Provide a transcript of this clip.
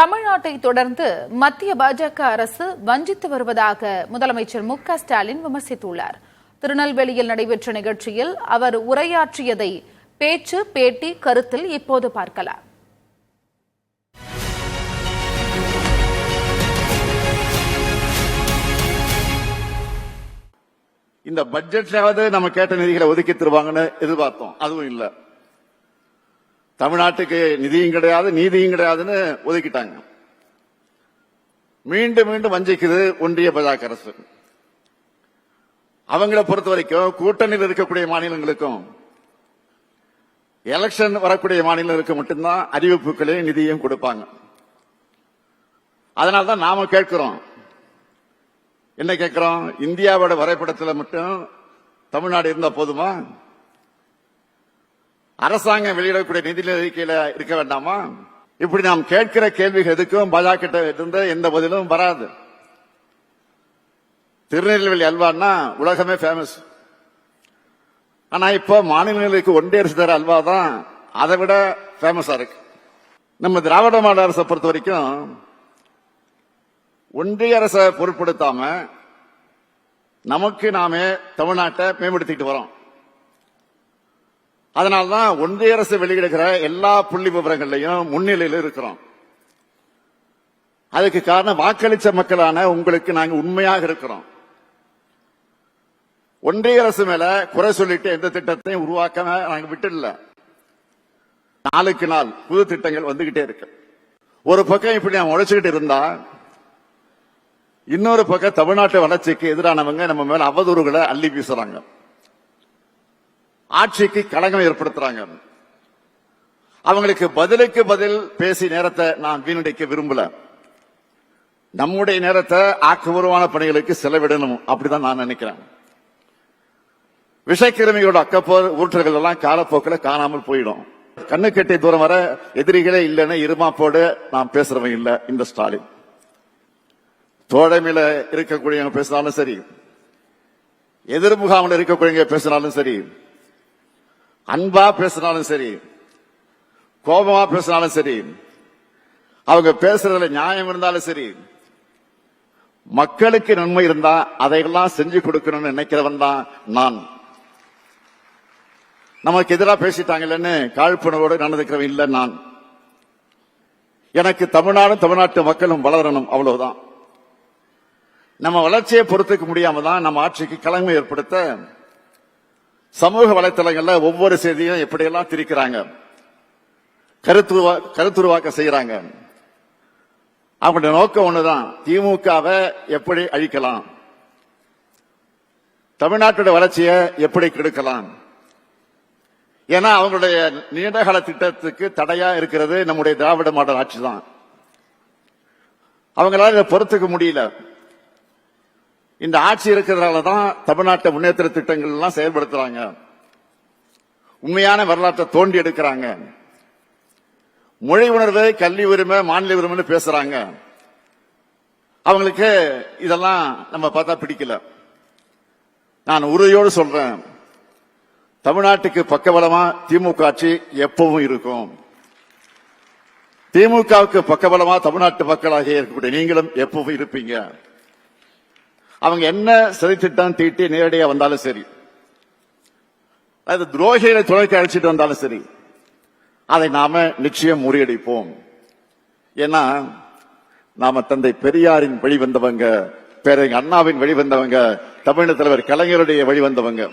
தமிழ்நாட்டை தொடர்ந்து மத்திய பாஜக அரசு வஞ்சித்து வருவதாக முதலமைச்சர் மு.க. ஸ்டாலின் விமர்சித்துள்ளார். திருநெல்வேலியில் நடைபெற்ற நிகழ்ச்சியில் அவர் உரையாற்றியதை பேச்சு, பேட்டி, கருத்தில் இப்போது பார்க்கலாம். இந்த பட்ஜெட்லாவது நம்ம கேட்ட நிதிகளை ஒதுக்கி தருவாங்கன்னு எதிர்பார்த்தோம். அதுவும் இல்ல. தமிழ்நாட்டுக்கு நிதியும் கிடையாது, நீதியும் கிடையாதுன்னு ஒதுக்கிட்டாங்க. மீண்டும் மீண்டும் வஞ்சிக்குது ஒன்றிய பாஜக அரசு. அவங்களை பொறுத்த வரைக்கும் கூட்டணியில் இருக்கக்கூடிய மாநிலங்களுக்கும் எலெக்ஷன் வரக்கூடிய மாநிலங்களுக்கு மட்டும்தான் அறிவிப்புகளையும் நிதியும் கொடுப்பாங்க. அதனால்தான் நாம கேட்கிறோம். என்ன கேட்கிறோம்? இந்தியாவோட வரைபடத்தில் மட்டும் தமிழ்நாடு இருந்தா போதுமா? அரசாங்கம் வெளியிடக்கூடிய நிதி அறிக்கையில இருக்க வேண்டாமா? இப்படி நாம் கேட்கிற கேள்விகள் எதுக்கும் பாஜக இருந்து எந்த பதிலும் வராது. திருநெல்வேலி அல்வான்னா உலகமே ஃபேமஸ். ஆனா இப்ப மாநிலங்களுக்கு ஒன்றிய அரசு தர அல்வா தான் அதை விட ஃபேமஸா இருக்கு. நம்ம திராவிட மாடல் அரசை பொறுத்த வரைக்கும் ஒன்றிய அரசை பொருட்படுத்தாம நமக்கு நாமே தமிழ்நாட்டை மேம்படுத்திட்டு வரோம். அதனால்தான் ஒன்றிய அரசு வெளியிடுகிற எல்லா புள்ளி விவரங்களையும் முன்னிலையில் இருக்கிறோம். அதுக்கு காரணம் வாக்களிச்ச மக்களான உங்களுக்கு நாங்க உண்மையாக இருக்கிறோம். ஒன்றிய அரசு மேல குறை சொல்லிட்டு எந்த திட்டத்தையும் உருவாக்க நாங்க விட்டுல. நாளுக்கு நாள் புது திட்டங்கள் வந்துகிட்டே இருக்கு. ஒரு பக்கம் இப்படி நாம் உழைச்சுக்கிட்டு இருந்தா, இன்னொரு பக்கம் தமிழ்நாட்டு வளர்ச்சிக்கு எதிரானவங்க நம்ம மேல அவதூறுகளை அள்ளி வீசுறாங்க, ஆட்சிக்கு களங்கம் ஏற்படுத்துறாங்க. அவங்களுக்கு பதிலுக்கு பதில் பேசி நேரத்தை நான் வீணடிக்க விரும்பல. நம்முடைய நேரத்தை ஆக்கப்பூர்வமான பணிகளுக்கு செலவிடணும், அப்படிதான் நான் நினைக்கிறேன். விஷக்கிருமிகளோட அக்கப்போர் ஊற்றல்கள் எல்லாம் காலப்போக்கில் காணாமல் போயிடும். கண்ணு கெட்டிய தூரம் வர எதிரிகளே இல்லைன்னு இருமாப்போடு நாம் பேசுறவங்க இல்ல. இந்த ஸ்டாலின் தோழமையில இருக்கக்கூடியவங்க பேசினாலும் சரி, எதிர்முகாமில் இருக்கக்கூடியவங்க பேசினாலும் சரி, அன்பா பேசினாலும் சரி, கோபமா பேசினாலும் சரி, அவங்க பேசுறதுல நியாயம் இருந்தாலும் சரி, மக்களுக்கு நன்மை இருந்தா அதையெல்லாம் செஞ்சு கொடுக்கணும்னு நினைக்கிறவன் தான் நான். நமக்கு எதிராக பேசிட்டாங்கன்னு காழ்ப்புணர்வோடு நடந்துக்கிறவன் இல்ல நான். எனக்கு தமிழ்நாடும் தமிழ்நாட்டு மக்களும் வளரணும், அவ்வளவுதான். நம்ம வளர்ச்சியை பொறுத்துக்க முடியாம தான் நம்ம ஆட்சிக்கு களங்கம் ஏற்படுத்த சமூக வலைத்தளங்கள்ல ஒவ்வொரு செய்தியும் எப்படியெல்லாம் திரிக்கிறாங்க, கருத்துருவாக்க செய்யறாங்க. அவங்களுடைய நோக்கம் ஒண்ணுதான், திமுகவை எப்படி அழிக்கலாம், தமிழ்நாட்டுடைய வளர்ச்சியை எப்படி கெடுக்கலாம். ஏன்னா அவங்களுடைய நீண்டகால திட்டத்துக்கு தடையா இருக்கிறது நம்முடைய திராவிட மாடல் ஆட்சி தான். அவங்களால இதை பொறுத்துக்க முடியல. இந்த ஆட்சி இருக்கிறதுனால தான் தமிழ்நாட்டு முன்னேற்ற திட்டங்கள் எல்லாம் செயல்படுத்துறாங்க, உண்மையான வரலாற்றை தோண்டி எடுக்கிறாங்க, மொழி உணர்வு, கல்வி உரிமை, மாநில உரிமை பேசுறாங்க. அவங்களுக்கு இதெல்லாம் நம்ம பார்த்தா பிடிக்கல. நான் உறுதியோடு சொல்றேன், தமிழ்நாட்டுக்கு பக்கபலமா திமுக ஆட்சி எப்பவும் இருக்கும். திமுகவுக்கு பக்கபலமா தமிழ்நாட்டு மக்களாக இருக்கக்கூடிய நீங்களும் எப்பவும் இருப்பீங்க. அவங்க என்ன சதித்திட்டம் தீட்டி நேரடியா வந்தாலும் சரி, அது துரோகிகளை துணைக்கு அழைச்சிட்டு வந்தாலும் சரி, அதை நாம நிச்சயம் முறியடிப்போம். ஏன்னா நாம தந்தை பெரியாரின் வழி வந்தவங்க, பேரறிஞர் அண்ணாவின் வழி வந்தவங்க, தமிழக தலைவர் கலைஞருடைய வழி வந்தவங்க.